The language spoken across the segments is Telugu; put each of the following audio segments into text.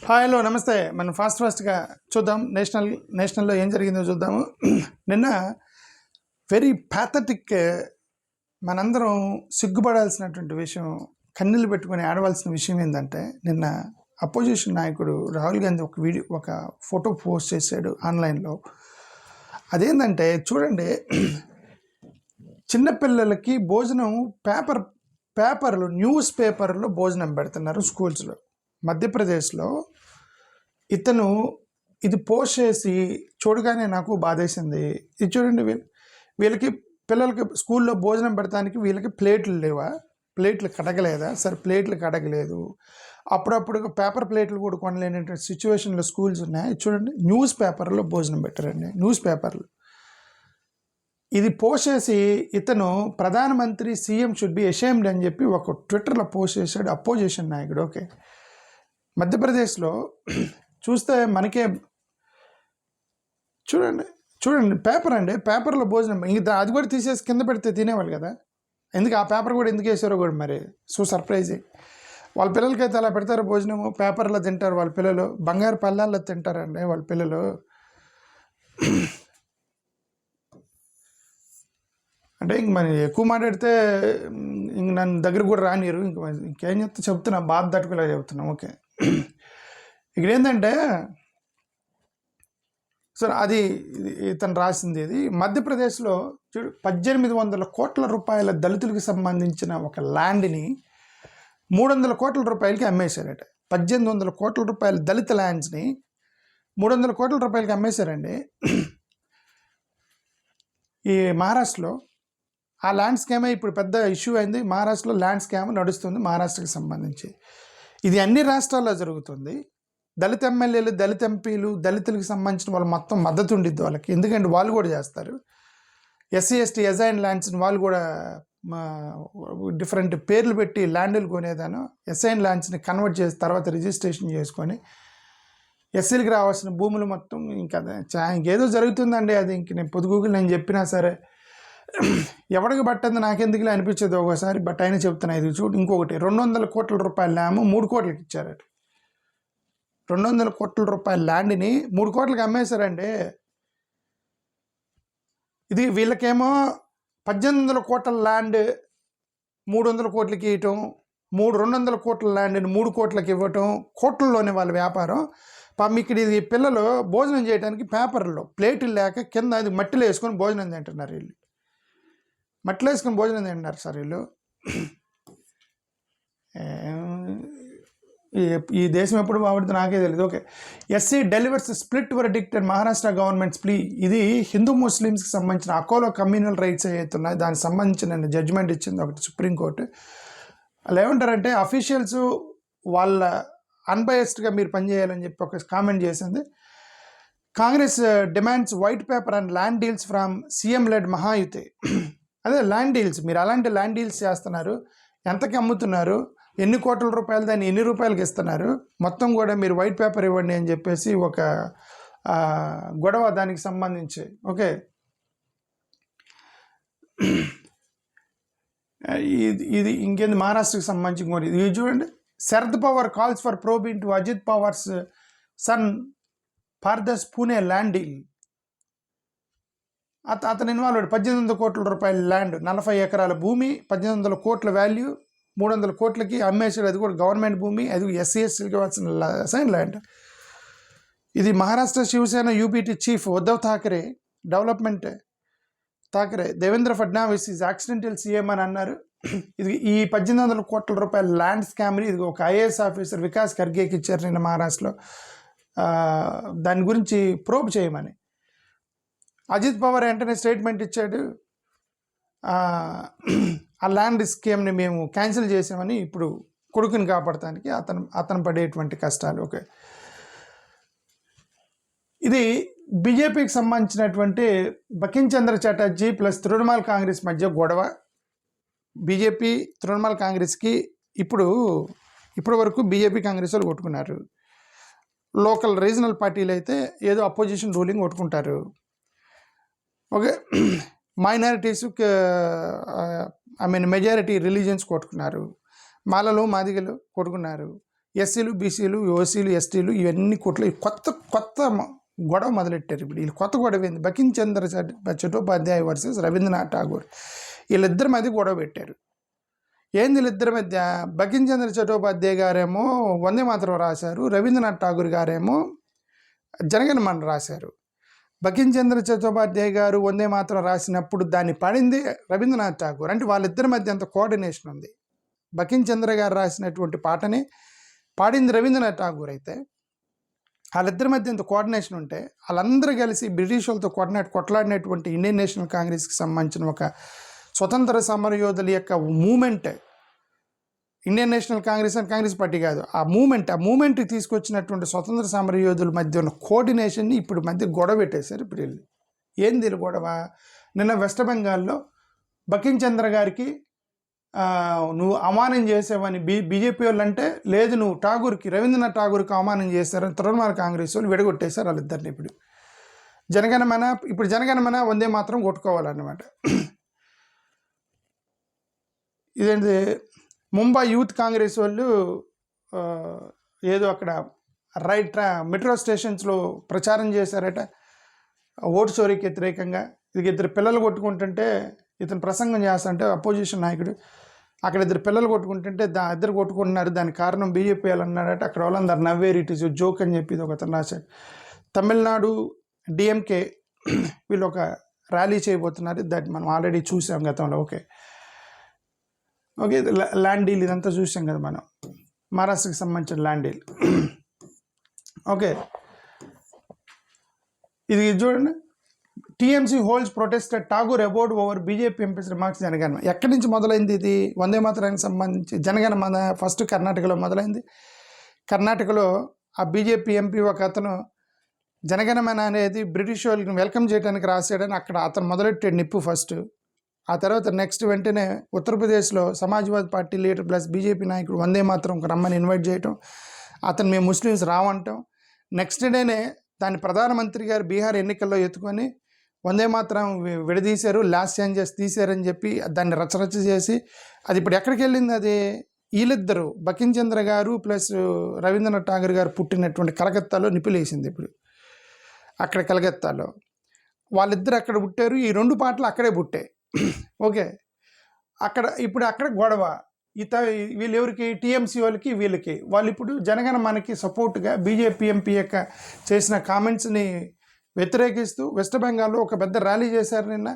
హాయ్ హలో నమస్తే. మనం ఫాస్ట్గా చూద్దాం. నేషనల్లో ఏం జరిగిందో చూద్దాము. నిన్న వెరీ ప్యాథటిక్, మనందరం సిగ్గుపడాల్సినటువంటి విషయం, కన్నీళ్ళు పెట్టుకొని ఆడవలసిన విషయం ఏంటంటే, నిన్న అపోజిషన్ నాయకుడు రాహుల్ గాంధీ ఒక ఫోటో పోస్ట్ చేశాడు ఆన్లైన్లో. అదేంటంటే చూడండి, చిన్నపిల్లలకి భోజనం పేపర్లు న్యూస్ పేపర్లో భోజనం పెడుతున్నారు స్కూల్స్లో. మధ్యప్రదేశ్లో ఇతను ఇది పోస్ట్ చేసి చూడగానే నాకు బాధేసింది. ఇది చూడండి, వీళ్ళకి పిల్లలకి స్కూల్లో భోజనం పెడతానికి వీళ్ళకి ప్లేట్లు లేవా? ప్లేట్లు కడగలేదా? సరే, ప్లేట్లు కడగలేదు. అప్పుడప్పుడు పేపర్ ప్లేట్లు కూడా కొనలేనటువంటి సిచ్యువేషన్లో స్కూల్స్ ఉన్నాయి. చూడండి, న్యూస్ పేపర్లో భోజనం పెట్టారండి. న్యూస్ పేపర్లు ఇది పోస్ట్ చేసి ఇతను ప్రధానమంత్రి సీఎం షుడ్ బి అషేమ్డ్ అని చెప్పి ఒక ట్విట్టర్లో పోస్ట్ చేశాడు అపోజిషన్ నాయకుడు. ఓకే, మధ్యప్రదేశ్లో చూస్తే మనకే చూడండి పేపర్ అండి, పేపర్లో భోజనం. ఇంకా అది కూడా తీసేసి కింద పెడితే తినేవాళ్ళు కదా. ఎందుకు ఆ పేపర్ కూడా ఎందుకు వేసారో కూడా మరి సర్ప్రైజింగ్. వాళ్ళ పిల్లలకైతే అలా పెడతారు భోజనము, పేపర్లో తింటారు వాళ్ళ పిల్లలు. బంగారు పళ్ళాల్లో తింటారండి వాళ్ళ పిల్లలు. అంటే ఇంక మరి ఎక్కువ మాట్లాడితే ఇంక నన్ను దగ్గర కూడా రానియరు. ఇంకేం చెప్తున్నా, బాధ తట్టుకులా చెప్తున్నాం. ఓకే, ఇక్కడ ఏంటంటే సార్, అది ఇతను రాసింది. ఇది మధ్యప్రదేశ్లో 1800 కోట్ల రూపాయల దళితులకు సంబంధించిన ఒక ల్యాండ్ని 300 కోట్ల రూపాయలకి అమ్మేశారట. 1800 కోట్ల రూపాయల దళిత ల్యాండ్స్ని 300 కోట్ల రూపాయలకి అమ్మేశారండి. ఈ మహారాష్ట్రలో ఆ ల్యాండ్ స్కామే ఇప్పుడు పెద్ద ఇష్యూ అయింది. మహారాష్ట్రలో ల్యాండ్ స్కామ్ నడుస్తుంది, మహారాష్ట్రకి సంబంధించి. ఇది అన్ని రాష్ట్రాల్లో జరుగుతుంది. దళిత ఎమ్మెల్యేలు, దళిత ఎంపీలు, దళితులకు సంబంధించిన వాళ్ళు మొత్తం మద్దతు ఉండిద్ది వాళ్ళకి. ఎందుకంటే వాళ్ళు కూడా చేస్తారు. ఎస్సీ ఎస్టీ అజైన్ ల్యాండ్స్ని వాళ్ళు కూడా డిఫరెంట్ పేర్లు పెట్టి ల్యాండ్లు కొనేదాను. అసైన్ ల్యాండ్స్ని కన్వర్ట్ చేసి తర్వాత రిజిస్ట్రేషన్ చేసుకొని ఎస్సీలకు రావాల్సిన భూములు మొత్తం ఇంకేదో జరుగుతుందండి. అది ఇంక నేను పొద్దుగూకులు నేను చెప్పినా సరే ఎవడికి బట్టంది నాకెందుకులే అనిపించేది ఒకసారి. బట్ అయినా చెప్తున్నా, ఇది చూడు. ఇంకొకటి 200 కోట్ల రూపాయల ల్యాండ్ 3 కోట్లకి ఇచ్చారట. 200 కోట్ల రూపాయల ల్యాండ్ని 3 కోట్లకి అమ్మేశారండి. ఇది వీళ్ళకేమో 1800 కోట్ల ల్యాండ్ 300 కోట్లకి ఇవ్వటం, 200 కోట్ల ల్యాండ్ని 3 కోట్లకి ఇవ్వటం, కోట్లలోనే వాళ్ళ వ్యాపారం. ఇక్కడ ఇది పిల్లలు భోజనం చేయడానికి పేపర్లో ప్లేట్లు లేక కింద అది మట్టిలో వేసుకొని భోజనం తింటున్నారు. వీళ్ళు మట్టిలో వేసుకొని భోజనం తింటున్నారు సార్ వీళ్ళు. ఈ దేశం ఎప్పుడు బాగుంటుందో నాకే తెలియదు. Okay, SC delivers split verdict and Maharashtra government's plea. ఇది హిందూ ముస్లిమ్స్కి సంబంధించిన అకోలో కమ్యూనల్ రైట్స్ ఏవైతున్నాయి దానికి సంబంధించిన జడ్జిమెంట్ ఇచ్చింది ఒకటి సుప్రీంకోర్టు. వాళ్ళు ఏమంటారంటే, అఫీషియల్స్ వాళ్ళ అన్బయస్డ్గా మీరు పనిచేయాలని చెప్పి ఒక కామెంట్ చేసింది. Congress demands white paper and land deals from CM led Mahayuti. అదే ల్యాండ్ డీల్స్, మీరు అలాంటి ల్యాండ్ డీల్స్ చేస్తున్నారు, ఎంతకి అమ్ముతున్నారు, ఎన్ని కోట్ల రూపాయలు దాన్ని ఎన్ని రూపాయలకి ఇస్తున్నారు, మొత్తం కూడా మీరు వైట్ పేపర్ ఇవ్వండి అని చెప్పేసి ఒక గొడవ దానికి సంబంధించి. ఓకే, ఇది ఇంకేంది మహారాష్ట్రకి సంబంధించి కూడా ఇది చూడండి. Sharad Pawar calls for probe into Ajit Pawar's son Parth's Pune land deal. అతను ఇన్వాల్వ్ 1800 కోట్ల రూపాయల ల్యాండ్, 40 ఎకరాల భూమి, 1800 కోట్ల వాల్యూ, 300 కోట్లకి అమ్మేసాడు. అది కూడా గవర్నమెంట్ భూమి, అది ఎస్సీ ఎస్టీకి ఇవ్వాల్సిన అసైన్ ల్యాండ్. ఇది Maharashtra Shivsena UBT chief Uddhav Thackeray, development Thackeray, Devendra Fadnavis is accidental CM అని అన్నారు. ఇది ఈ 1800 కోట్ల రూపాయల ల్యాండ్ స్కామ్ని ఇది ఒక ఐఏఎస్ ఆఫీసర్ వికాస్ ఖర్గేకి ఇచ్చారు నిన్న మహారాష్ట్రలో. దాని గురించి ప్రోబ్ చేయమని. అజిత్ పవార్ వెంటనే స్టేట్మెంట్ ఇచ్చాడు, ఆ ల్యాండ్ స్కీమ్ని మేము క్యాన్సిల్ చేసామని. ఇప్పుడు కొడుకుని కాపాడటానికి అతను పడేటువంటి కష్టాలు. ఓకే, ఇది బీజేపీకి సంబంధించినటువంటి బకిం చంద్ర చటర్జీ ప్లస్ తృణమూల్ కాంగ్రెస్ మధ్య గొడవ. బీజేపీ తృణమూల్ కాంగ్రెస్కి ఇప్పుడు వరకు బీజేపీ కాంగ్రెస్ వాళ్ళు కొట్టుకున్నారు. లోకల్ రీజనల్ పార్టీలు అయితే ఏదో అపోజిషన్ రూలింగ్ కొట్టుకుంటారు. ఓకే, మైనారిటీస్ మెజారిటీ రిలీజియన్స్ కొట్టుకున్నారు, మాలలు మాదిగలు కొట్టుకున్నారు. ఎస్సీలు, బీసీలు, ఓసీలు, ఎస్టీలు ఇవన్నీ కొట్లు కొత్త గొడవ మొదలెట్టారు. ఇప్పుడు వీళ్ళు కొత్త గొడవ ఏంది? బకిం చంద్ర చటోపాధ్యాయ వర్సెస్ రవీంద్రనాథ్ ఠాగూర్. వీళ్ళిద్దరి మధ్య గొడవ పెట్టారు. ఏంది వీళ్ళిద్దరి మధ్య? బకిం చంద్ర చటోపాధ్యాయ గారేమో వందే మాతరం రాశారు, రవీంద్రనాథ్ ఠాగూర్ గారేమో జనగణమన రాశారు. బకిం చంద్ర చటోపాధ్యాయ గారు వందే మాతరం రాసినప్పుడు దాన్ని పాడింది రవీంద్రనాథ్ ఠాగూర్. అంటే వాళ్ళిద్దరి మధ్య అంత కోఆర్డినేషన్ ఉంది. బకిం చంద్ర గారు రాసినటువంటి పాటని పాడింది రవీంద్రనాథ్ ఠాగూర్. అయితే వాళ్ళిద్దరి మధ్య ఇంత కోఆర్డినేషన్ ఉంటే వాళ్ళందరూ కలిసి బ్రిటిష్ వాళ్ళతో కొట్లాడినటువంటి ఇండియన్ నేషనల్ కాంగ్రెస్కి సంబంధించిన ఒక స్వతంత్ర సమరయోధుల యొక్క మూమెంట్, ఇండియన్ నేషనల్ కాంగ్రెస్ అని కాంగ్రెస్ పార్టీ కాదు, ఆ మూమెంట్కి తీసుకొచ్చినటువంటి స్వతంత్ర సమరయోధుల మధ్య ఉన్న కోఆర్డినేషన్ని ఇప్పుడు మధ్య గొడవ పెట్టేశారు. ఇప్పుడు వెళ్ళి ఏంది గొడవ? నిన్న వెస్ట్ బెంగాల్లో బకిం చంద్ర గారికి నువ్వు అవమానం చేసావని బీజేపీ వాళ్ళు అంటే, లేదు నువ్వు ఠాగూర్కి, రవీంద్రనాథ్ ఠాగూర్కి అవమానం చేశారని తృణమూల కాంగ్రెస్ వాళ్ళు విడగొట్టేశారు వాళ్ళిద్దరిని. ఇప్పుడు జనగణమన వందే మాత్రం కొట్టుకోవాలన్నమాట. ఇదేంటి, ముంబై యూత్ కాంగ్రెస్ వాళ్ళు ఏదో అక్కడ మెట్రో స్టేషన్స్లో ప్రచారం చేశారట ఓటు చోరీకి వ్యతిరేకంగా. ఇది ఇద్దరు పిల్లలు కొట్టుకుంటుంటే ఇతను ప్రసంగం చేస్తుంటే అపోజిషన్ నాయకుడు అక్కడ ఇద్దరు పిల్లలు కొట్టుకుంటుంటే ఇద్దరు కొట్టుకుంటున్నారు, దానికి కారణం బీజేపీ వాళ్ళు అన్నాడట. అక్కడ వాళ్ళందరూ నవ్వేరు, ఇట్ ఈస్ జోక్ అని చెప్పి ఒక అతను రాశాడు. తమిళనాడు డిఎంకే వీళ్ళు ఒక ర్యాలీ చేయబోతున్నారు, దట్ మనం ఆల్రెడీ చూసాం గతంలో. ఓకే, ల్యాండ్ డీల్ ఇదంతా చూసాం కదా మనం, మహారాష్ట్రకి సంబంధించిన ల్యాండ్ డీల్. ఓకే, ఇది చూడండి. TMC holds protested Tagore about over BJP MPs remarks Janaganamana. ఎక్కడి నుంచి మొదలైంది ఇది? వందే మాతరానికి సంబంధించి జనగణమన ఫస్ట్ కర్ణాటకలో మొదలైంది. కర్ణాటకలో ఆ బీజేపీ ఎంపీ ఒక అతను జనగణమన అనేది బ్రిటిష్ వాళ్ళకి వెల్కమ్ చేయడానికి రాశాడని అక్కడ అతను మొదలెట్టాడు నిప్పు ఫస్ట్. ఆ తర్వాత నెక్స్ట్ వెంటనే ఉత్తరప్రదేశ్లో Samajwadi party leader plus BJP నాయకుడు వందే మాత్రం రమ్మని ఇన్వైట్ చేయటం, అతను మేము ముస్లిమ్స్ రావంటాం. నెక్స్ట్ డేనే దాన్ని ప్రధానమంత్రి గారు బీహార్ ఎన్నికల్లో ఎత్తుకొని వందే మాత్రం విడదీశారు, లాస్ చేంజెస్ తీశారని చెప్పి దాన్ని రచరచ చేసి అది ఇప్పుడు ఎక్కడికి వెళ్ళింది? అది వీళ్ళిద్దరూ బకిం చంద్ర గారు ప్లస్ రవీంద్రనాథ్ ఠాగూర్ గారు పుట్టినటువంటి కలకత్తాలో నిపులేసింది. ఇప్పుడు అక్కడ కలకత్తాలో వాళ్ళిద్దరు అక్కడ పుట్టారు. ఈ రెండు పాటలు అక్కడే పుట్టాయి. ఓకే, అక్కడ గొడవ. వీళ్ళు ఎవరికి? టీఎంసీ వాళ్ళకి, వీళ్ళకి. వాళ్ళు ఇప్పుడు జనగణమనకి సపోర్ట్గా బీజేపీ ఎంపీ యొక్క చేసిన కామెంట్స్ని వ్యతిరేకిస్తూ వెస్ట్ బెంగాల్లో ఒక పెద్ద ర్యాలీ చేశారు నిన్న.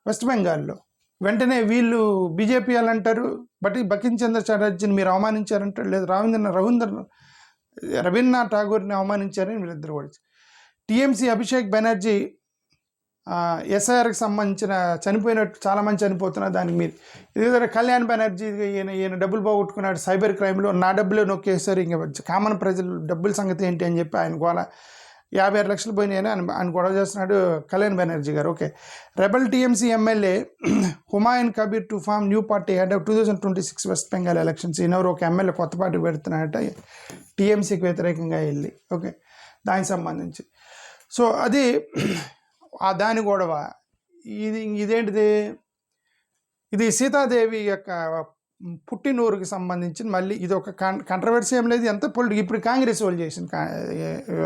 వెస్ట్ బెంగాల్లో వెంటనే వీళ్ళు బీజేపీ వాళ్ళు అంటారు, బకిం చంద్ర చటర్జీని మీరు అవమానించారంటారు, లేదు రవీంద్రనాథ్ ఠాగూర్ని అవమానించారని వీళ్ళిద్దరు కూడా. టీఎంసీ అభిషేక్ బెనర్జీ ఎస్ఐఆర్కి సంబంధించిన చనిపోయినట్టు చాలామంది చనిపోతున్నారు, దానికి మీరు ఇదే కళ్యాణ్ బెనర్జీ ఈయన డబ్బులు పోగొట్టుకున్నాడు సైబర్ క్రైమ్లో, నా డబ్బులే నొక్కేస్తారు, ఇంకా కామన్ ప్రజలు డబ్బుల సంగతి ఏంటి అని చెప్పి ఆయన గోల 56 లక్షలు పోయినాయని ఆయన గొడవ చేస్తున్నాడు Kalyan Banerjee garu. Okay, rebel TMC MLA Humayun Kabir to form new party head of 2026 West Bengal elections. ఈయనవరు ఒక ఎమ్మెల్యే కొత్త పార్టీ పెడుతున్నాడట టీఎంసీకి వ్యతిరేకంగా వెళ్ళి. ఓకే, దానికి సంబంధించి. సో అది దాని గొడవ. ఇదేంటిది? ఇది సీతాదేవి యొక్క పుట్టినూరుకి సంబంధించి మళ్ళీ ఇది ఒక కంట్రవర్సీ ఏం లేదు, ఎంత ఇప్పుడు కాంగ్రెస్ వాళ్ళు చేసిన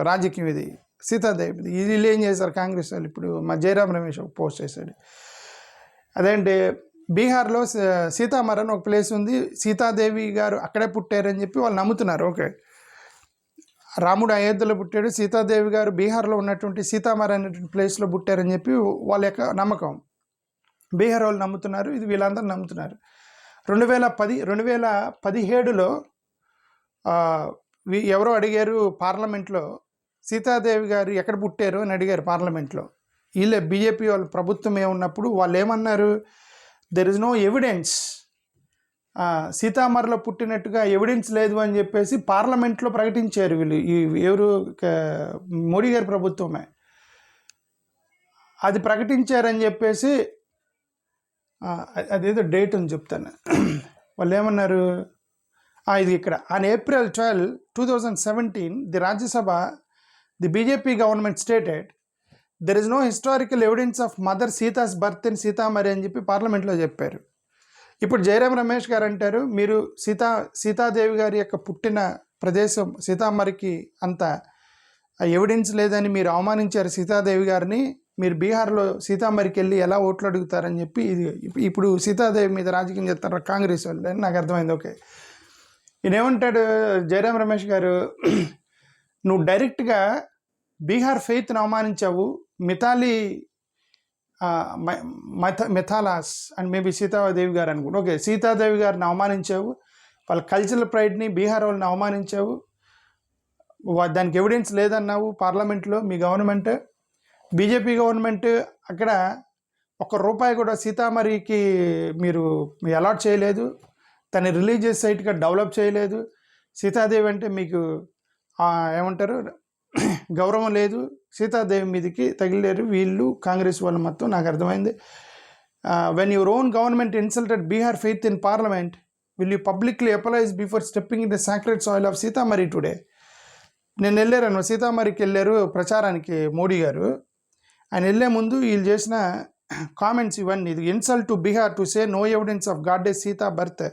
రాజకీయం ఇది. సీతాదేవి వీళ్ళు ఏం చేశారు కాంగ్రెస్ వాళ్ళు? ఇప్పుడు మా జయరాం రమేష్ ఒక పోస్ట్ చేశాడు. అదేంటి, బీహార్లో సీతామర్ అని ఒక ప్లేస్ ఉంది, సీతాదేవి గారు అక్కడే పుట్టారని చెప్పి వాళ్ళు నమ్ముతున్నారు. ఓకే, రాముడు అయోధ్యలో పుట్టాడు, సీతాదేవి గారు బీహార్లో ఉన్నటువంటి సీతామర్ అనేటువంటి ప్లేస్లో పుట్టారని చెప్పి వాళ్ళ యొక్క నమ్మకం. బీహార్ వాళ్ళు నమ్ముతున్నారు, ఇది వీళ్ళందరూ నమ్ముతున్నారు. 2017లో ఎవరో అడిగారు పార్లమెంట్లో, సీతాదేవి గారు ఎక్కడ పుట్టారు అని అడిగారు పార్లమెంట్లో. వీళ్ళే బీజేపీ వాళ్ళు ప్రభుత్వం ఏమున్నప్పుడు వాళ్ళు ఏమన్నారు, దెర్ ఇస్ నో ఎవిడెన్స్, సీతామర్లో పుట్టినట్టుగా ఎవిడెన్స్ లేదు అని చెప్పేసి పార్లమెంట్లో ప్రకటించారు వీళ్ళు. ఎవరు? మోడీ గారి ప్రభుత్వమే అది ప్రకటించారని చెప్పేసి. అదేదో డేట్ అని చెప్తాను. వాళ్ళు ఏమన్నారు, ఇది ఇక్కడ on April 12, 2017 the Rajya Sabha the BJP government stated there is no historical evidence of mother Sita's birth in Sitamarhi అని చెప్పి పార్లమెంట్లో చెప్పారు. ఇప్పుడు జయరాం రమేష్ గారు అంటారు, మీరు సీతాదేవి గారి యొక్క పుట్టిన ప్రదేశం సీతామరికి అంత ఎవిడెన్స్ లేదని మీరు అవమానించారు సీతాదేవి గారిని, మీరు బీహార్లో సీతామరికి వెళ్ళి ఎలా ఓట్లు అడుగుతారని చెప్పి ఇప్పుడు సీతాదేవి మీద రాజకీయం చేస్తారు కాంగ్రెస్ వాళ్ళు అని నాకు అర్థమైంది. ఓకే, ఈయనేమంటాడు జయరాం రమేష్ గారు, నువ్వు డైరెక్ట్గా బీహార్ ఫెయిత్ని అవమానించావు, మిథాలాస్ అండ్ మేబీ సీతాదేవి గారు అనుకుంటా, ఓకే, సీతాదేవి గారిని అవమానించావు, వాళ్ళ కల్చరల్ ప్రైడ్ని బీహార్ వాళ్ళని అవమానించావు, దానికి ఎవిడెన్స్ లేదన్నావు పార్లమెంట్లో. మీ గవర్నమెంట్, బీజేపీ గవర్నమెంట్ అక్కడ ₹1 కూడా సీతామరికి మీరు అలాట్ చేయలేదు, దాన్ని రిలీజియస్ సైట్గా డెవలప్ చేయలేదు. సీతాదేవి అంటే మీకు ఏమంటారు గౌరవం లేదు, సీతాదేవి మీదకి తగిలేరు వీళ్ళు కాంగ్రెస్ వాళ్ళు మొత్తం. నాకు అర్థమైంది. When your own government insulted Bihar faith in parliament, will you publicly apologise before stepping in the sacred soil of Sitamarhi today. నేను వెళ్ళాను సీతామరికి, వెళ్ళారు ప్రచారానికి మోడీ గారు. ఆయన వెళ్ళే ముందు వీళ్ళు చేసిన కామెంట్స్ ఇవన్నీ, ఇది insult to Bihar to say no evidence of goddess Sita birth.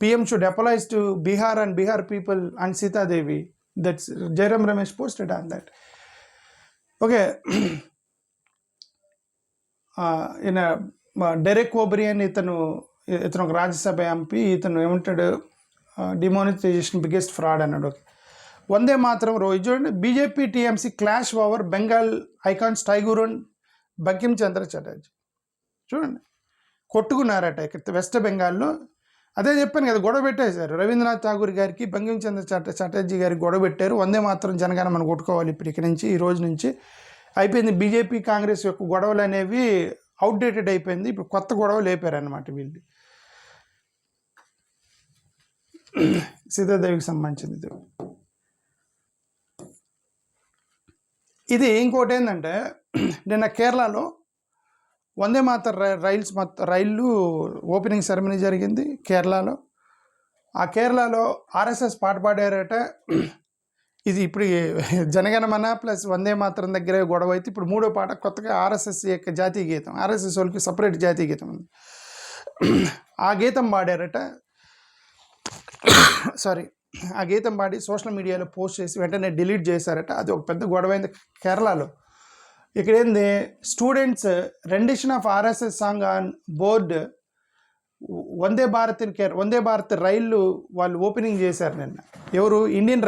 PM should apologize to Bihar and Bihar people and Sita Devi. That's Jairam Ramesh posted on that. Okay. In a Derek O'Brien, ఇతను ఒక రాజ్యసభ ఎంపీ, ఇతను ఏమంటాడు డిమానిటైజేషన్ బిగ్గెస్ట్ ఫ్రాడ్ అన్నాడు. వందే మాత్రం రోజు చూడండి, BJP TMC clash over Bengal icons Tagore and Bankim Chandra Chatterjee. చూడండి, కొట్టుకున్నారట ఇక్కడ వెస్ట్ బెంగాల్లో. అదే చెప్పాను కదా, గొడవ పెట్టేశారు. రవీంద్రనాథ్ ఠాగూర్ గారికి బంకిం చంద్ర చటర్జీ గారికి గొడవ పెట్టారు. వందే మాత్రం జనగాన మనం కొట్టుకోవాలి ఇప్పుడు ఇక్కడి నుంచి, ఈ రోజు నుంచి అయిపోయింది. బీజేపీ కాంగ్రెస్ యొక్క గొడవలు అనేవి అవుట్డేటెడ్ అయిపోయింది. ఇప్పుడు కొత్త గొడవ లేపారనమాట వీళ్ళు. సీతాదేవికి సంబంధించింది ఇది. ఇంకోటి ఏంటంటే, నిన్న కేరళలో వందే మాతర్ రైళ్ళు ఓపెనింగ్ సెరమనీ జరిగింది కేరళలో. ఆ కేరళలో ఆర్ఎస్ఎస్ పాట పాడారట. ఇది ఇప్పుడు జనగణమన ప్లస్ వందే మాతరం దగ్గర గొడవ అయితే, ఇప్పుడు మూడో పాట కొత్తగా ఆర్ఎస్ఎస్ యొక్క జాతీయ గీతం, ఆర్ఎస్ఎస్ వాళ్ళకి సపరేట్ జాతీయ గీతం ఉంది, ఆ గీతం పాడారట. సారీ, ఆ గీతం పాడి సోషల్ మీడియాలో పోస్ట్ చేసి వెంటనే డిలీట్ చేశారట. అది ఒక పెద్ద గొడవ అయింది కేరళలో. ఇక్కడ ఏంది, students rendition of RSS song on board Vande Bharat రైళ్ళు వాళ్ళు ఓపెనింగ్ చేశారు నిన్న. ఎవరు? ఇండియన్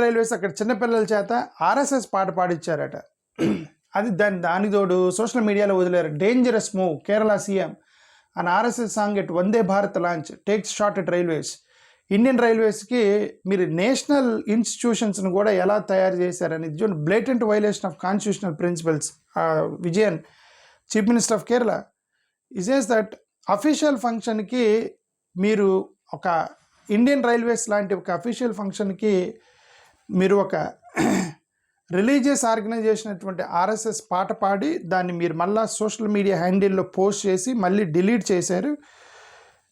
రైల్వేస్ అక్కడ చిన్నపిల్లల చేత ఆర్ఎస్ఎస్ పాట పాడిచ్చారట. అది దాని తోడు సోషల్ మీడియాలో వదిలేరు. Dangerous move Kerala CM and RSS song at Vande Bharat launch takes shot at railways. Indian రైల్వేస్కి మీరు నేషనల్ ఇన్స్టిట్యూషన్స్ను కూడా ఎలా తయారు చేశారని చూడండి. Blatant violation of constitutional principles. Vijayan, chief minister of Kerala, is that official ఫంక్షన్కి మీరు ఒక ఇండియన్ రైల్వేస్ లాంటి ఒక అఫీషియల్ ఫంక్షన్కి మీరు ఒక రిలీజియస్ ఆర్గనైజేషన్ అటువంటి ఆర్ఎస్ఎస్ పాట పాడి దాన్ని మీరు మళ్ళీ సోషల్ మీడియా హ్యాండిల్లో పోస్ట్ చేసి మళ్ళీ డిలీట్ చేశారు.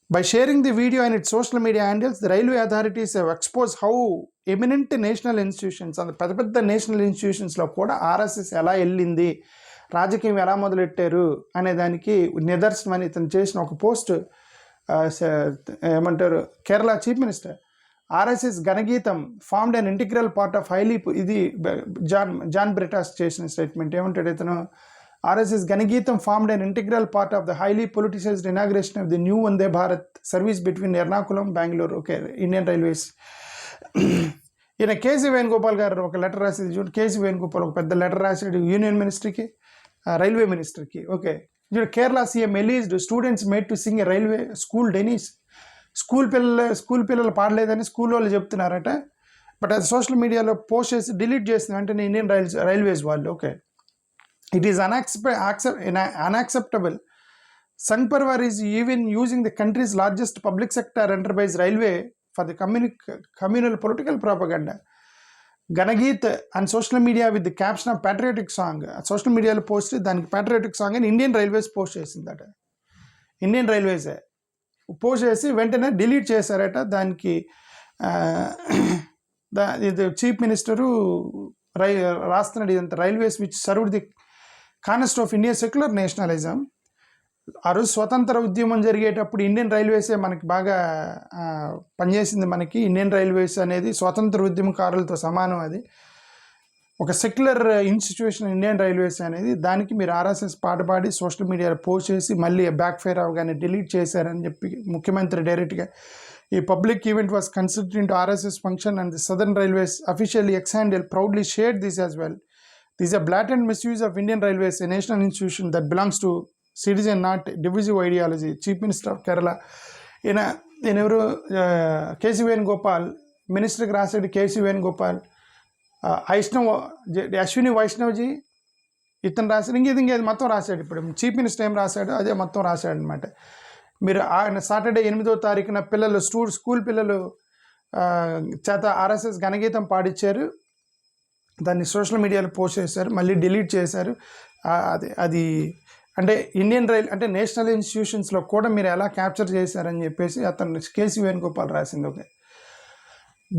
By sharing the video in its social media handles, the railway authorities have exposed how eminent national institutions and పెద్ద నేషనల్ ఇన్స్టిట్యూషన్స్లో కూడా ఆర్ఎస్ఎస్ ఎలా వెళ్ళింది, రాజకీయం ఎలా మొదలెట్టారు అనే దానికి నిదర్శనం అని ఇతను చేసిన ఒక పోస్ట్. ఏమంటారు, Kerala chief minister, RSS Ganageetham formed an integral part of highly, ఇది జాన్ బ్రిటాస్ చేసిన స్టేట్మెంట్. ఏమంటాడు ఇతను, RSS Ganageetham formed an integral part of the highly politicized inauguration of the new Vande Bharat service between Ernakulam, Bangalore, okay, Indian Railways. ఈయన కేసీ వేణుగోపాల్ గారు ఒక లెటర్ రాసేది చూడండి. కేసీ వేణుగోపాల్ ఒక పెద్ద లెటర్ రాసాడు యూనియన్ మినిస్టర్కి, రైల్వే మినిస్టర్కి. ఓకే, చూడండి, Kerala CM alleged students made to sing a railway school denies. School పిల్లలు పాడలేదని స్కూల్ వాళ్ళు చెప్తున్నారట. బట్ అది సోషల్ మీడియాలో పోస్ట్ చేసి డిలీట్ చేసిన వెంటనే ఇండియన్ రైల్వేస్ వాళ్ళు. Okay, it is unacceptable. Sangh Parwar is even using the country's largest public sector enterprise railway for the communal political propaganda. Ganageet on social media with the caption of patriotic song. Social media lo post daniki patriotic song and Indian Railways post chesindata. Indian Railways post chesi ventane delete chesarata. Daniki the chief minister రాస్తున్నాడు, ఇదంతా railways which served the concept of India secular nationalism ఆ రోజు స్వతంత్ర ఉద్యమం జరిగేటప్పుడు ఇండియన్ రైల్వేసే మనకి బాగా పనిచేసింది. మనకి ఇండియన్ రైల్వేస్ అనేది స్వతంత్ర ఉద్యమకారులతో సమానం. అది ఒక సెక్యులర్ ఇన్స్టిట్యూషన్ ఇండియన్ రైల్వేస్ అనేది. దానికి మీరు ఆర్ఎస్ఎస్ పాట పాడి సోషల్ మీడియాలో పోస్ట్ చేసి మళ్ళీ బ్యాక్ ఫైర్ అవగానే డిలీట్ చేశారని చెప్పి ముఖ్యమంత్రి డైరెక్ట్గా ఈ public event was considered in to RSS function and the southern railways officially X handle proudly shared this as well. This a blatant misuse of Indian Railways, a national institution that belongs to citizen, not divisive ideology. Chief Minister of Kerala ఈయన ఎవరు కేసీ వేణుగోపాల్ మినిస్టర్కి రాశాడు. కేసీ వేణుగోపాల్ అశ్విని వైష్ణవ్జీ ఇతను రాశాడు. ఇంకేది మొత్తం రాశాడు. ఇప్పుడు చీఫ్ మినిస్టర్ ఏం రాశాడు అదే మొత్తం రాశాడు అనమాట. మీరు ఆయన సాటర్డే 8వ తారీఖున పిల్లలు స్కూల్ పిల్లలు చేత ఆర్ఎస్ఎస్ ఘనగీతం పాడించారు. దాన్ని సోషల్ మీడియాలో పోస్ట్ చేశారు, మళ్ళీ డిలీట్ చేశారు. అది అంటే ఇండియన్ రైల్ అంటే నేషనల్ ఇన్స్టిట్యూషన్స్లో కూడా మీరు ఎలా క్యాప్చర్ చేశారని చెప్పేసి అతను కేసీ వేణుగోపాల్ రాసింది. Okay.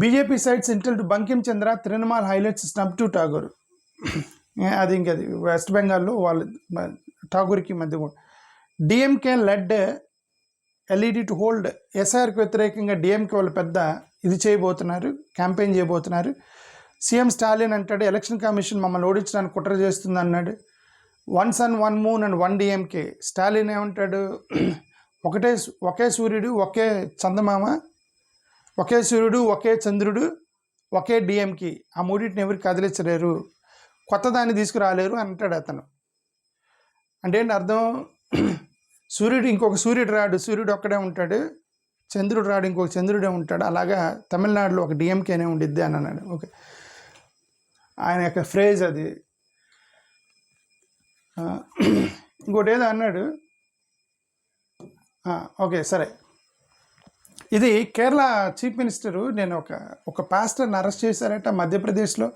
BJP sides intel to Bankim Chandra Trinamool highlights stamp to Tagore. అది వెస్ట్ బెంగాల్లో వాళ్ళు ఠాగూర్కి మధ్య కూడా DMK led LED to hold ఎస్ఐఆర్కి వ్యతిరేకంగా డిఎంకే వాళ్ళు పెద్ద ఇది చేయబోతున్నారు, క్యాంపెయిన్ చేయబోతున్నారు. సీఎం స్టాలిన్ అంటాడు ఎలక్షన్ కమిషన్ మమ్మల్ని ఓడించడానికి కుట్ర చేస్తుంది అన్నాడు. 1 sun 1 moon and 1 DMK. Stalin ఏమంటాడు, ఒకే సూర్యుడు ఒకే చందమామ, ఒకే సూర్యుడు ఒకే చంద్రుడు ఒకే డిఎంకి, ఆ మూడింటిని ఎవరికి కదిలించలేరు, కొత్త దాన్ని తీసుకురాలేరు అంటాడు అతను. అంటే ఏంటి అర్థం, సూర్యుడు ఇంకొక సూర్యుడు రాడు, సూర్యుడు ఒక్కడే ఉంటాడు. చంద్రుడు రాడు, ఇంకొక చంద్రుడే ఉంటాడు. అలాగా తమిళనాడులో ఒక డిఎంకేనే ఉండిద్ది అని అన్నాడు. ఓకే, ఆయన యొక్క ఫ్రేజ్ అది. ఇంకోటి ఏదో అన్నాడు. ఓకే సరే, ఇది కేరళ చీఫ్ మినిస్టరు నేను ఒక పాస్టర్ని అరెస్ట్ చేశారట మధ్యప్రదేశ్లో.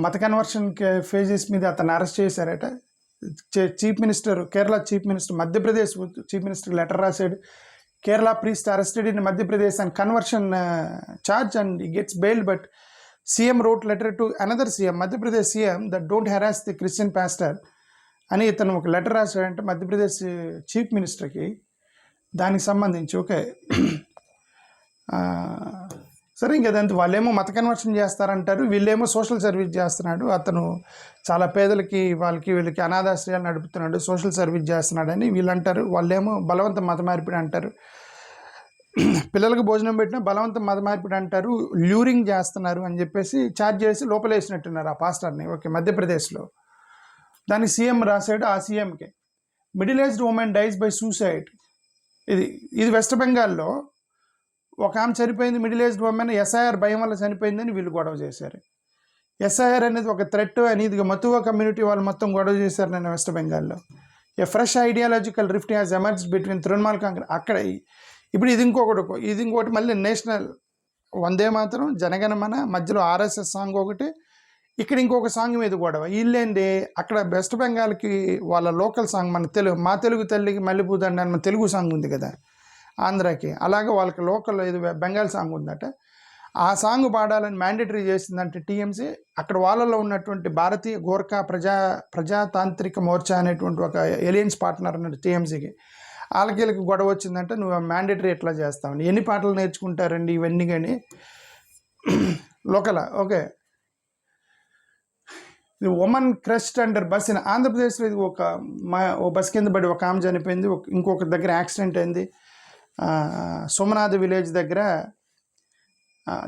మత కన్వర్షన్ ఫేజెస్ మీద అతను అరెస్ట్ చేశారట. Chief minister, Kerala chief minister Madhya Pradesh chief minister letter రాశాడు. Kerala priest arrested in Madhya Pradesh on conversion charge and he gets bail, but CM wrote letter to another CM, Madhya Pradesh CM, that don't harass the Christian pastor అని ఇతను ఒక లెటర్ రాశాడంటే మధ్యప్రదేశ్ చీఫ్ మినిస్టర్కి. దానికి సంబంధించి ఓకే సరే, ఇంకదంతా వాళ్ళేమో మత కన్వర్షన్ చేస్తారంటారు, వీళ్ళేమో సోషల్ సర్వీస్ చేస్తున్నాడు. అతను చాలా పేదలకి వీళ్ళకి అనాథాశ్రయాలు నడుపుతున్నాడు, సోషల్ సర్వీస్ చేస్తున్నాడని వీళ్ళు అంటారు. వాళ్ళేమో బలవంత మత మార్పిడి అంటారు. పిల్లలకు భోజనం పెట్టినా బలవంత మత మార్పిడి అంటారు, ల్యూరింగ్ చేస్తున్నారు అని చెప్పేసి ఛార్జ్ చేసి లోపలేసినట్టున్నారు ఆ పాస్టర్ని. ఓకే, మధ్యప్రదేశ్లో. దానికి సీఎం రాశాడు. ఆ సీఎంకే middle aged women dies by suicide. ఇది వెస్ట్ బెంగాల్లో ఒక ఆమె చనిపోయింది, మిడిల్ ఏజ్డ్ ఉమెన్, ఎస్ఐఆర్ భయం వల్ల చనిపోయిందని వీళ్ళు గొడవ చేశారు. ఎస్ఐఆర్ అనేది ఒక థ్రెట్ అని ఇది మతువా కమ్యూనిటీ వాళ్ళు మొత్తం గొడవ చేశారు నేను వెస్ట్ బెంగాల్లో. ఏ fresh ideological rift has emerged between Trinamool Congress. అక్కడ ఇప్పుడు ఇది ఇంకోటి మళ్ళీ నేషనల్ వందే మాతరం జనగణమన మధ్యలో ఆర్ఎస్ఎస్ సాంగ్ ఒకటి, ఇక్కడ ఇంకొక సాంగ్ మీద గొడవ. వీళ్ళేంటి అక్కడ వెస్ట్ బెంగాల్కి వాళ్ళ లోకల్ సాంగ్ మా తెలుగు తల్లికి మల్లెపూదండ అని మన తెలుగు సాంగ్ ఉంది కదా ఆంధ్రాకి, అలాగే వాళ్ళకి లోకల్ ఇది బెంగాల్ సాంగ్ ఉందట. ఆ సాంగ్ పాడాలని మ్యాండేటరీ చేసిందంటే టీఎంసీ. అక్కడ వాళ్ళలో ఉన్నటువంటి భారతీయ గోర్ఖా ప్రజాతాంత్రిక మోర్చా అనేటువంటి ఒక ఎలియన్స్ పార్ట్నర్ అన్నట్టు టీఎంసీకి. వాళ్ళకి గొడవ వచ్చిందంటే నువ్వు మ్యాండేటరీ ఎట్లా చేస్తావు, ఎన్ని పాటలు నేర్చుకుంటారండి ఇవన్నీ కానీ లోకల్. ఓకే, ఇది women crushed under bus in ఆంధ్రప్రదేశ్లో. ఇది ఓ బస్ కింద పడి ఒక ఆమె చనిపోయింది, ఇంకొక దగ్గర యాక్సిడెంట్ అయింది. సోమనాథ్ విలేజ్ దగ్గర,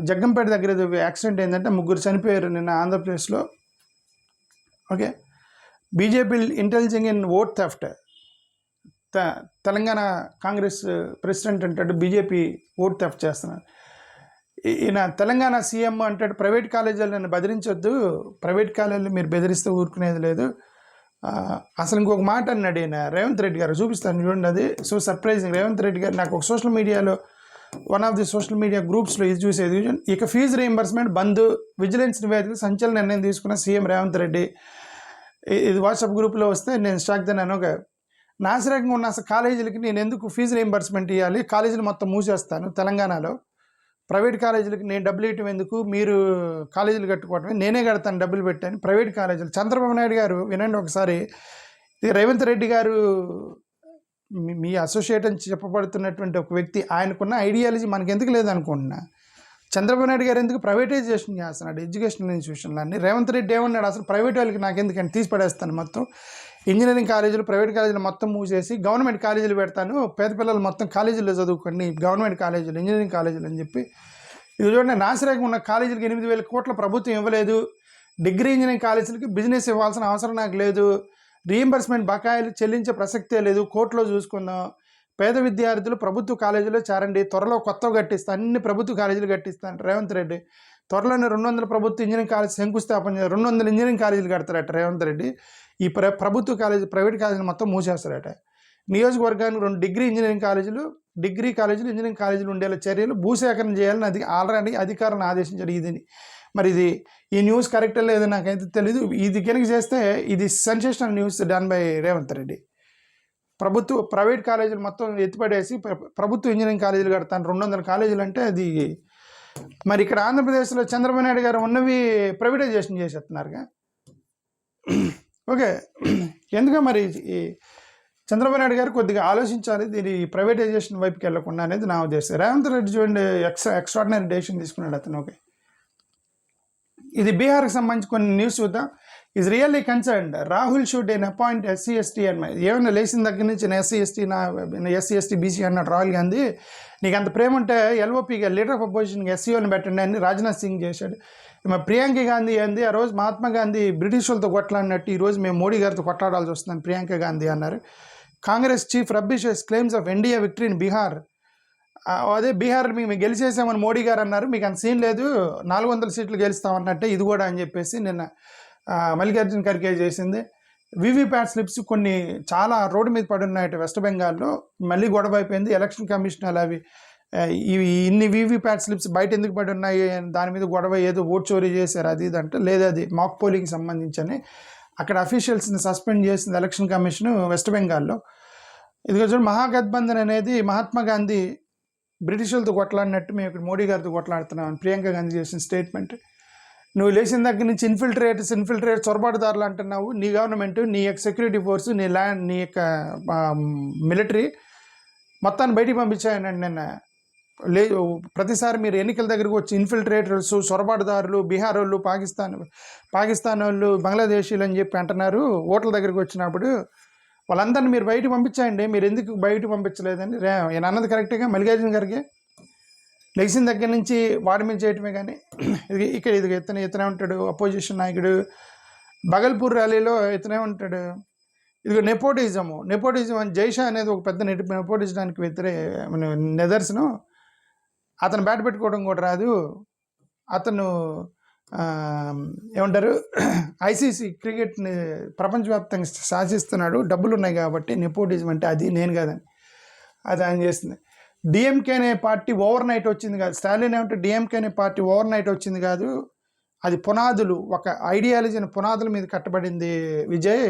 జగ్గంపేట దగ్గర యాక్సిడెంట్ అయిందంటే 3 చనిపోయారు నిన్న ఆంధ్రప్రదేశ్లో. Okay, BJP ఇంటెలిజింగ్ in vote theft. Telangana Congress president అంటాడు బీజేపీ ఓట్ థెఫ్ట్ చేస్తున్నారు. ఈయన తెలంగాణ సీఎం అంటాడు ప్రైవేట్ కాలేజీలు నన్ను బెదిరించొద్దు, ప్రైవేట్ కాలేజీలు మీరు బెదిరిస్తే ఊరుకునేది లేదు. అసలు ఇంకొక మాట అన్నాడు ఈయన రేవంత్ రెడ్డి గారు, చూపిస్తాను చూడండి. అది సో సర్ప్రైజింగ్. రేవంత్ రెడ్డి గారు నాకు ఒక సోషల్ మీడియాలో one of the social media గ్రూప్స్లో ఇది చూసేది. ఇక ఫీజు రీయింబర్స్మెంట్ బంద్, విజిలెన్స్ నివేదిక సంచలన నిర్ణయం తీసుకున్న సీఎం రేవంత్ రెడ్డి. ఇది వాట్సాప్ గ్రూప్లో వస్తే నేను షాక్ తిన్నాను. ఒక నాసిరకంగా ఉన్న అసలు కాలేజీలకి నేను ఎందుకు ఫీజు రీయింబర్స్మెంట్ ఇవ్వాలి, కాలేజీలు మొత్తం మూసేస్తాను తెలంగాణలో, ప్రైవేట్ కాలేజీలకి నేను డబ్బులు ఇవ్వటం ఎందుకు, మీరు కాలేజీలు కట్టుకోవటమే, నేనే కడతాను డబ్బులు పెట్టాను ప్రైవేట్ కాలేజీలు. చంద్రబాబు నాయుడు గారు వినండి ఒకసారి, రేవంత్ రెడ్డి గారు మీ అసోసియేట్ అని చెప్పబడుతున్నటువంటి ఒక వ్యక్తి ఆయనకున్న ఐడియాలజీ మనకెందుకు లేదనుకుంటున్నా. చంద్రబాబు నాయుడు గారు ఎందుకు ప్రైవేటైజేషన్ చేస్తున్నాడు ఎడ్యుకేషనల్ ఇన్స్టిట్యూషన్లు అన్నీ. రేవంత్ రెడ్డి ఏమన్నాడు, అసలు ప్రైవేట్ వాళ్ళకి నాకు ఎందుకని తీసి పడేస్తాను, మొత్తం ఇంజనీరింగ్ కాలేజీలు ప్రైవేట్ కాలేజీలు మొత్తం మూసేసి గవర్నమెంట్ కాలేజీలు పెడతాను, పేద పిల్లలు మొత్తం కాలేజీల్లో చదువుకోండి, గవర్నమెంట్ కాలేజీలు ఇంజనీరింగ్ కాలేజీలు అని చెప్పి. ఇది చూడండి, నాసిరకం ఉన్న కాలేజీలకు 8,000 కోట్ల ప్రభుత్వం ఇవ్వలేదు. డిగ్రీ ఇంజనీరింగ్ కాలేజీలకి బిజినెస్ ఇవ్వాల్సిన అవసరం నాకు లేదు, రీయింబర్స్మెంట్ బకాయిలు చెల్లించే ప్రసక్తే లేదు, కోర్టులో చూసుకుందాం, పేద విద్యార్థులు ప్రభుత్వ కాలేజీలో చేరండి, త్వరలో కొత్తవి కట్టిస్తా, అన్ని ప్రభుత్వ కాలేజీలు కట్టిస్తాను రేవంత్ రెడ్డి. త్వరలోనే 200 ప్రభుత్వ ఇంజనీరింగ్ కాలేజ్ శంకుస్థాపన 200 ఇంజనీరింగ్ కాలేజీలు కడతారట రేవంత్ రెడ్డి. ఈ ప్రభుత్వ కాలేజీ ప్రైవేట్ కాలేజీలు మొత్తం మూసేస్తారట. నియోజకవర్గానికి 2 డిగ్రీ ఇంజనీరింగ్ కాలేజీలు ఇంజనీరింగ్ కాలేజీలు ఉండేలా చర్యలు భూసేకరణ చేయాలని అది ఆల్రెడీ అధికారులను ఆదేశించారు. ఇది మరి ఈ న్యూస్ కరెక్ట్ లేదు నాకైతే తెలీదు. ఇది కనుక చేస్తే ఇది sensational news done by Revanth Reddy. Private కాలేజీలు మొత్తం ఎత్తిపడేసి ప్రభుత్వ ఇంజనీరింగ్ కాలేజీలు కడతాను 200 కాలేజీలు అంటే అది. మరి ఇక్కడ ఆంధ్రప్రదేశ్లో చంద్రబాబు నాయుడు గారు ఉన్నవి ప్రైవేటైజేషన్ చేసేస్తున్నారుగా. ఓకే, ఎందుకు మరి చంద్రబాబు నాయుడు గారు కొద్దిగా ఆలోచించాలి, దీని ప్రైవేటైజేషన్ వైపుకి వెళ్ళకుండా అనేది నా ఉద్దేశం. రేవంత్ రెడ్డి చూడండి ఎక్స్ట్రాడినరీ డెసిషన్ తీసుకున్నాడు అతను. ఓకే, ఇది బీహార్కి సంబంధించి కొన్ని న్యూస్ చూద్దాం. Is really concerned Rahul should an appoint SC ST అని. ఏమన్నా లేచిన దగ్గర నుంచి ఎస్సీ ఎస్టీ బీసీ అన్నాడు రాహుల్ గాంధీ. నీకు అంత ప్రేమ ఉంటే ఎల్ఓపీగా లీడర్ ఆఫ్ అపోజిషన్కి ఎస్సీఓని పెట్టండి అని రాజ్నాథ్ సింగ్ చేశాడు. మా ప్రియాంక గాంధీ ఏంది, ఆ రోజు మహాత్మా గాంధీ బ్రిటిష్ వాళ్ళతో కొట్లాడినట్టు ఈరోజు మేము మోడీ గారితో కొట్లాడాల్సి వస్తుందని ప్రియాంక గాంధీ అన్నారు. Congress chief rubbishes claims of NDA victory in Bihar. అదే బీహార్ మేము గెలిచేసామని మోడీ గారు అన్నారు, మీకు అంత సీన్ లేదు, 400 సీట్లు గెలుస్తామన్నట్టే ఇది కూడా అని చెప్పేసి నిన్న మల్లికార్జున ఖర్గే చేసింది. వీవీప్యాట్ స్లిప్స్ కొన్ని చాలా రోడ్డు మీద పడి ఉన్నాయి వెస్ట్ బెంగాల్లో, మళ్ళీ గొడవ అయిపోయింది. ఎలక్షన్ కమిషన్ అవి ఇన్ని వీవీప్యాట్ స్లిప్స్ బయట ఎందుకు పడి ఉన్నాయి దాని మీద గొడవ, ఏదో ఓట్ చోరీ చేశారు అది ఇది అంటే, లేదా అది మాక్ పోలింగ్కి సంబంధించి అక్కడ అఫీషియల్స్ని సస్పెండ్ చేసింది ఎలక్షన్ కమిషన్ వెస్ట్ బెంగాల్లో. ఇదిగో చూడండి, మహాగఠబంధన్ అనేది మహాత్మా గాంధీ బ్రిటిష్ వాళ్ళతో కొట్లాడినట్టు మేము ఇక్కడ మోడీ గారితో కొట్లాడుతున్నాం అని ప్రియాంక గాంధీ చేసిన స్టేట్మెంట్. నువ్వు లేచిన దగ్గర నుంచి ఇన్ఫిల్ట్రేట్ చొరబాటుదారులు అంటున్నావు. నీ గవర్నమెంట్, నీ యొక్క సెక్యూరిటీ ఫోర్సు, నీ ల్యాండ్, నీ యొక్క మిలిటరీ మొత్తాన్ని బయటికి పంపించాయనండి నిన్న. ప్రతిసారి మీరు ఎన్నికల దగ్గరకు వచ్చి ఇన్ఫిల్ట్రేటర్స్, చొరబాటుదారులు, బీహార్ వాళ్ళు, పాకిస్తాన్ వాళ్ళు, బంగ్లాదేశీలు అని చెప్పి అంటున్నారు. ఓట్ల దగ్గరికి వచ్చినప్పుడు వాళ్ళందరినీ మీరు బయట పంపించండి, మీరు ఎందుకు బయట పంపించలేదని నేను అన్నది కరెక్ట్గా మల్లికార్జున గారికి. లెగిసిన దగ్గర నుంచి వాడి మీద చేయటమే. కానీ ఇక్కడ ఇతనే ఉంటాడు అపోజిషన్ నాయకుడు. బగల్పూర్ ర్యాలీలో ఇతనే ఉంటాడు. ఇదిగో నెపోటిజం అని జైషా అనేది ఒక పెద్ద నెపోటిజానికి నిదర్శనం. అతను బ్యాట్ పెట్టుకోవడం కూడా రాదు. అతను ఏమంటారు ఐసీసీ క్రికెట్ని ప్రపంచవ్యాప్తంగా శాసిస్తున్నాడు, డబ్బులు ఉన్నాయి కాబట్టి. నెపోటిజం అంటే అది నేను కాదని అది ఆయన చేస్తుంది. డిఎంకే అనే పార్టీ ఓవర్ నైట్ వచ్చింది కాదు. స్టాలిన్ ఏమంటే డిఎంకే అనే పార్టీ ఓవర్ నైట్ వచ్చింది కాదు, అది పునాదులు, ఒక ఐడియాలజీని పునాదుల మీద కట్టబడింది విజయ్,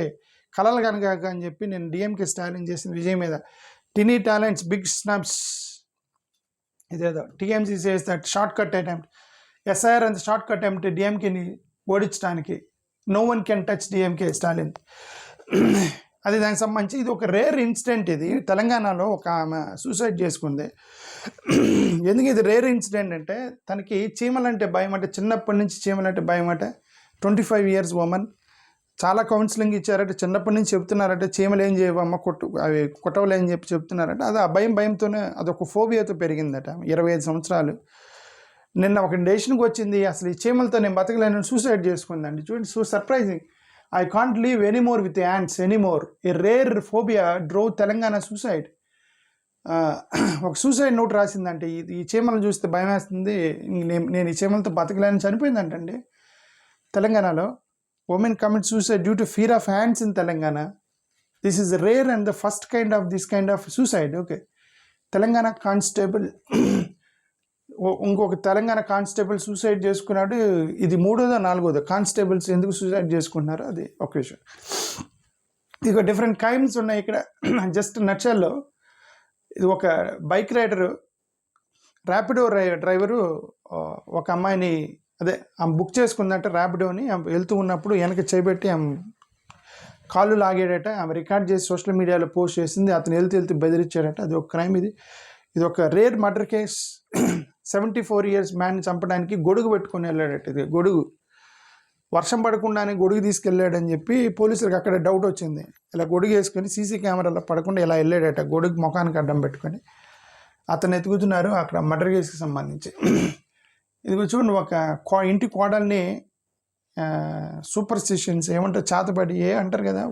కలలు కనుక అని చెప్పి నేను డిఎంకే స్టాలిన్ చేసిన విజయ్ మీద. టినీ టాలెంట్స్ బిగ్ స్నాప్స్ ఇదేదో TMC says that short cut attempt SIR అంత షార్ట్ కట్ అటెంప్ట్ డిఎంకేని ఓడించడానికి. No one can touch DMK Stalin. అది దానికి సంబంధించి ఇది ఒక రేర్ ఇన్సిడెంట్. ఇది తెలంగాణలో ఒక ఆమె సూసైడ్ చేసుకుంది. ఎందుకు ఇది రేర్ ఇన్సిడెంట్ అంటే, తనకి చీమలంటే భయం అంటే, చిన్నప్పటి నుంచి చీమలంటే భయం అంటే. 25 years ఉమెన్. చాలా కౌన్సిలింగ్ ఇచ్చారట, చిన్నప్పటి నుంచి చెప్తున్నారట చీమలు ఏం చేయవమ్మ అవి కుట్టవలు అని చెప్పి చెప్తున్నారట. అది ఆ భయంతోనే అదొక ఫోబియాతో పెరిగిందట. 25 సంవత్సరాలు. నిన్న ఒక డెసిషన్కి వచ్చింది, అసలు ఈ చీమలతో నేను బతకలేనని సూసైడ్ చేసుకుందండి. చూడండి, so surprising. I can't live anymore with the ants anymore. A rare phobia drove Telangana suicide. ఒక సూసైడ్ నోట్ రాసిందంటే, ఈ చీమలను చూస్తే భయం వేస్తుంది, నేను ఈ చీమలతో బతకలేని చనిపోయిందంటండి. తెలంగాణలో women commit suicide due to fear of ants in Telangana. This is rare and the first kind of this kind of suicide. Okay, Telangana constable, ఇంకొక తెలంగాణ కానిస్టేబుల్ సూసైడ్ చేసుకున్నాడు. ఇది 3వ 4వ కానిస్టేబుల్స్ ఎందుకు సూసైడ్ చేసుకుంటున్నారో అది ఒక విషయం. ఇక డిఫరెంట్ కైండ్స్ ఉన్నాయి ఇక్కడ. జస్ట్ నట్షల్లో ఇది ఒక బైక్ రైడరు, ర్యాపిడో డ్రైవరు ఒక అమ్మాయిని ఆమె బుక్ చేసుకుందంటే ర్యాపిడోని. వెళ్తూ ఉన్నప్పుడు వెనక చేయబెట్టి ఆమె కాళ్ళు లాగాడట, ఆమె రికార్డ్ చేసి సోషల్ మీడియాలో పోస్ట్ చేసింది, అతను వెళ్తూ బెదిరించాడట. అది ఒక క్రైమ్. ఇది ఒక రేర్ మర్డర్ కేస్. 74 years మ్యాన్ని చంపడానికి గొడుగు పెట్టుకొని వెళ్ళాడట. ఇది గొడుగు వర్షం పడకుండానే గొడుగు తీసుకెళ్ళాడని చెప్పి పోలీసులకు అక్కడ డౌట్ వచ్చింది. ఇలా గొడుగు వేసుకొని సీసీ కెమెరాలో పడకుండా ఇలా వెళ్ళాడట, గొడుగు ముఖానికి అడ్డం పెట్టుకొని. అతను ఎతుకుతున్నారు అక్కడ మర్డర్ కేసుకి సంబంధించి. ఇది చూడండి, ఒక ఇంటి కోడల్ని సూపర్ స్టిషన్స్ ఏమంటారు, చేతబడి అంటారు కదా,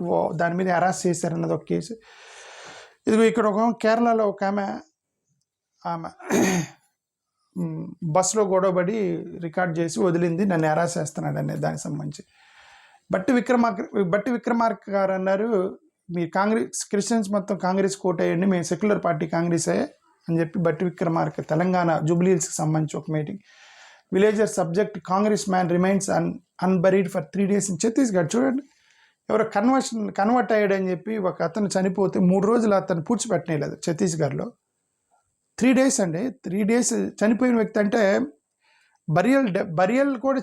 దాని మీద అరెస్ట్ చేశారన్నది ఒక కేసు. ఇదిగో ఇక్కడ కేరళలో ఒక ఆమె బస్సులో గొడవబడి రికార్డ్ చేసి వదిలింది, నన్ను అరెస్ట్ చేస్తున్నాడు అనే దానికి సంబంధించి. బట్టి విక్రమార్క గారు అన్నారు, మీ క్రిస్టియన్స్ మొత్తం కాంగ్రెస్ కోటేయండి, మేము సెక్యులర్ పార్టీ కాంగ్రెసే అని చెప్పి బట్టి విక్రమార్క తెలంగాణ జూబ్లీహిల్స్కి సంబంధించి ఒక meeting. Villager subject Congress man remains unburied for 3 days in Chhattisgarh. చూడండి, ఎవరో కన్వర్ట్ అయ్యాడని చెప్పి ఒక అతను చనిపోతే 3 రోజులు అతను పూడ్చిపెట్టలేదు ఛత్తీస్గఢ్లో. 3 days అండి. 3 days చనిపోయిన వ్యక్తి అంటే బరియల్ కూడా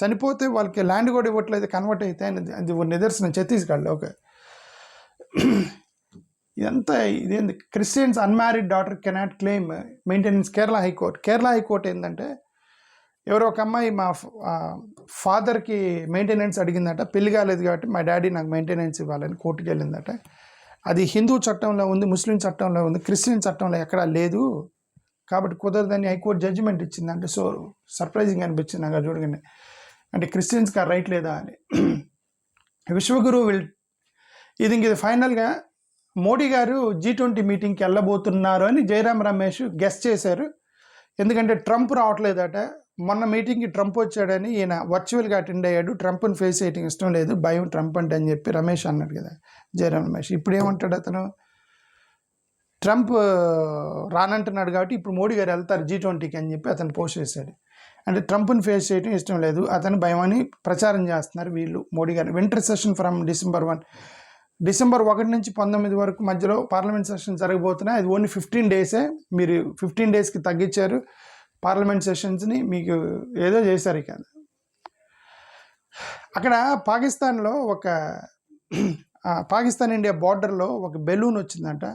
చనిపోతే వాళ్ళకి ల్యాండ్ కూడా ఇవ్వట్లేదు, కన్వర్ట్ అయితే అది నిదర్శనం ఛత్తీస్గఢ్లో. ఓకే, ఇదేంది, Christians unmarried daughter cannot claim maintenance. Kerala high court ఏంటంటే, ఎవరో ఒక అమ్మాయి మా ఫాదర్కి మెయింటెనెన్స్ అడిగిందట, పెళ్లి కాలేదు కాబట్టి మా డాడీ నాకు మెయింటెనెన్స్ ఇవ్వాలని కోర్టుకు వెళ్ళిందట. అది హిందూ చట్టంలో ఉంది, ముస్లిం చట్టంలో ఉంది, క్రిస్టియన్ చట్టంలో ఎక్కడా లేదు, కాబట్టి కుదరదని హైకోర్టు జడ్జిమెంట్ ఇచ్చిందంటే. సో సర్ప్రైజింగ్ అనిపించింది నాకు చూడగానే, అంటే క్రిస్టియన్స్కి ఆ రైట్ లేదా అని. విశ్వగురు ఇది ఫైనల్గా మోడీ గారు G20 మీటింగ్కి వెళ్ళబోతున్నారు అని జయరాం రమేష్ గెస్ చేశారు. ఎందుకంటే ట్రంప్ రావట్లేదట. మొన్న మీటింగ్కి ట్రంప్ వచ్చాడని ఈయన వర్చువల్గా అటెండ్ అయ్యాడు. ట్రంప్ని ఫేస్ చేయడం ఇష్టం లేదు, భయం ట్రంప్ అంటే అని చెప్పి రమేష్ అన్నాడు కదా, జయరాం రమేష్. ఇప్పుడు ఏమంటాడు అతను, ట్రంప్ రానంటున్నాడు కాబట్టి ఇప్పుడు మోడీ గారు వెళ్తారు G20కి అని చెప్పి అతను పోస్ట్ చేశాడు. అంటే ట్రంప్ని ఫేస్ చేయడం ఇష్టం లేదు, అతను భయం అని ప్రచారం చేస్తున్నారు వీళ్ళు మోడీ గారు. వింటర్ సెషన్ ఫ్రమ్ December 1 నుంచి 19 వరకు మధ్యలో పార్లమెంట్ సెషన్ జరగబోతున్నాయి. అది ఓన్లీ 15 days. మీరు 15 daysకి తగ్గించారు పార్లమెంట్ సెషన్స్ని, మీకు ఏదో చేశారు. ఇక అక్కడ పాకిస్తాన్లో పాకిస్తాన్ ఇండియా బార్డర్లో ఒక బెలూన్ వచ్చిందంట,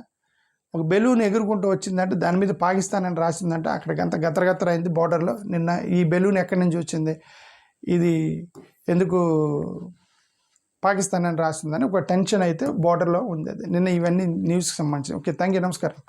ఒక బెలూన్ ఎగురుకుంటూ వచ్చిందంట, దాని మీద పాకిస్తాన్ అని రాసిందంట. అక్కడికంతా గతరగతర అయింది బార్డర్లో. నిన్న ఈ బెలూన్ ఎక్కడి నుంచి వచ్చింది, ఇది ఎందుకు పాకిస్తాన్ అని రాసిందని ఒక టెన్షన్ అయితే బార్డర్లో ఉంది. అది నిన్న ఇవన్నీ న్యూస్కి సంబంధించి. ఓకే, థ్యాంక్ యూ, నమస్కారం.